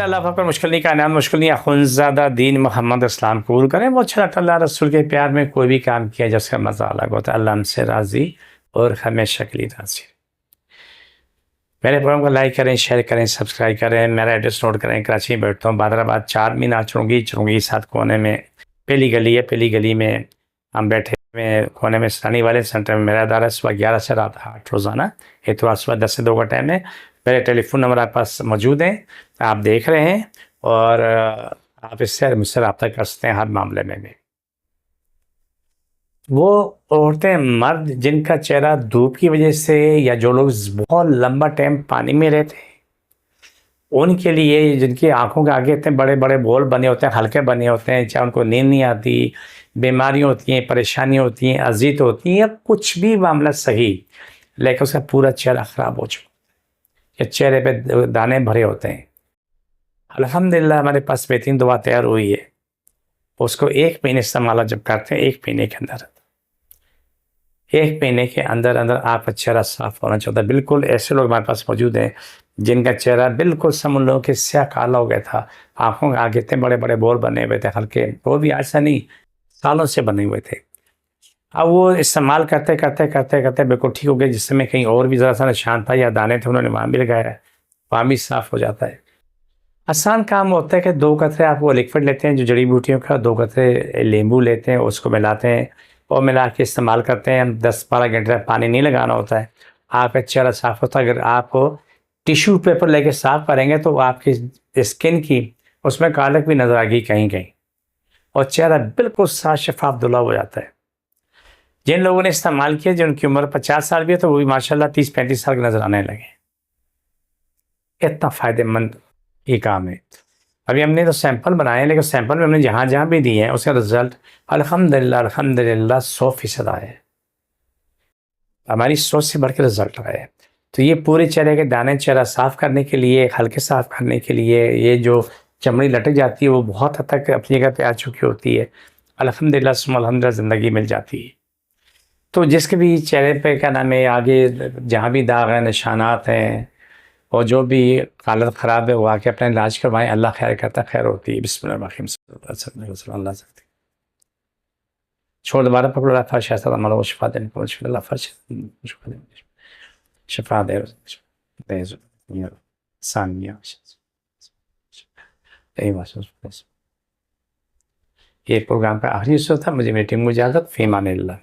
अल्लाह पाक पर मुश्किल नहीं कायनात मुश्किल नहीं खुनज़ादा दीन मोहम्मद इस्लाम कबूल करें। वो अच्छा लगता है अल्लाह रसूल के प्यार में कोई भी काम किया जिसका मज़ा अलग होता है। अल्लाह हमसे राज़ी और हमेशा के लिए राज़ी। मेरे प्रोग्राम को लाइक करें, शेयर करें, सब्सक्राइब करें। मेरा एड्रेस नोट करें। कराची में बैठता हूँ, बादराबाद 4 मीनार चुरंगी 7 कोने में पहली गली है। पहली गली में हम बैठे में कोने में सरानी वाले सेंटर में मेरा अदारा सुबह 11 से रात 8 रोज़ाना। इतवार सुबह 10 से 2 का टाइम है। मेरे टेलीफोन नंबर आपके पास मौजूद हैं, आप देख रहे हैं और आप इससे मुझसे रब्ता कर सकते हैं हर मामले में भी। वो औरतें मर्द जिनका चेहरा धूप की वजह से या जो लोग बहुत लंबा टाइम पानी में रहते हैं उनके लिए, जिनकी आंखों के आगे इतने बड़े बड़े बोल बने होते हैं, हल्के बने होते हैं, चाहे उनको नींद नहीं आती, बीमारियाँ होती हैं, परेशानियाँ होती हैं, अजीत होती हैं या कुछ भी मामला सही, लेकिन उसका पूरा चेहरा ख़राब हो चुका है या चेहरे पे दाने भरे होते हैं। अल्हम्दुलिल्लाह हमारे पास बेहतरीन दवा तैयार हुई है। उसको 1 महीने इस्तेमाल जब करते हैं, 1 महीने के अंदर 1 महीने के अंदर अंदर आपका चेहरा साफ होना चाहिए। बिल्कुल ऐसे लोग हमारे पास मौजूद हैं जिनका चेहरा बिल्कुल समझ लो कि स्याह काला हो गया था, आंखों के आगे इतने बड़े बड़े बोर बने हुए थे हल्के, वो भी ऐसा नहीं, सालों से बने हुए थे। अब वो इस्तेमाल करते करते करते करते बिल्कुल ठीक हो गए। जिस समय कहीं और भी ज़रा सा निशान था या दाने थे उन्होंने वहाँ भी लगाया है, वहाँ भी साफ़ हो जाता है। आसान काम होता है कि 2 कतरे आप वो लिक्विड लेते हैं जो जड़ी बूटियों का, 2 कतरे नींबू लेते हैं, उसको मिलाते हैं और मिला के इस्तेमाल करते हैं। 10-12 घंटे तक पानी नहीं लगाना होता है, आपका चेहरा साफ़ होता है। अगर आप टिश्यू पेपर लेके साफ़ करेंगे तो आपकी स्किन की उसमें कालक भी नज़र आएगी कहीं कहीं और चेहरा बिल्कुल साफ शफाफ धुला हो जाता है। जिन लोगों ने इस्तेमाल किया जिनकी उम्र 50 साल भी है तो वो भी माशाल्लाह 30-35 साल के नज़र आने लगे। इतना फ़ायदेमंद ये काम है। अभी हमने तो सैंपल बनाए हैं, लेकिन सैंपल में हमने जहाँ जहाँ भी दिए हैं उसका रिज़ल्ट अल्हम्दुलिल्लाह 100% आया है। हमारी सोच से बढ़ के रिज़ल्ट आया है। तो ये पूरे चेहरे के दाने चेहरा साफ़ करने के लिए, हल्के साफ़ करने के लिए, ये जो चमड़ी लटक जाती है वो बहुत हद तक अपनी जगह पे आ चुकी होती है। अल्हम्दुलिल्लाह सुम्मा अल्हम्दुलिल्लाह ज़िंदगी मिल जाती है। तो जिसके भी चेहरे पे क्या नाम है, आगे जहाँ भी दाग हैं, निशानात हैं और जो भी हालत ख़राब है वो आके अपना इलाज करवाएं। अल्लाह खैर करता है, खैर होती है। बिस्मिल्लाह अल्लाह सकते छोड़ दोबारा पकड़ो। अल्लाह फर्श ऐसा हमारा वो शिफा देने को अल्लाह फर्श शिफा दे सानिया ये प्रोग्राम का आखिरी हिस्सा था। मुझे मीटिंग में इजाज़त। फ़ी अमानिल्लाह।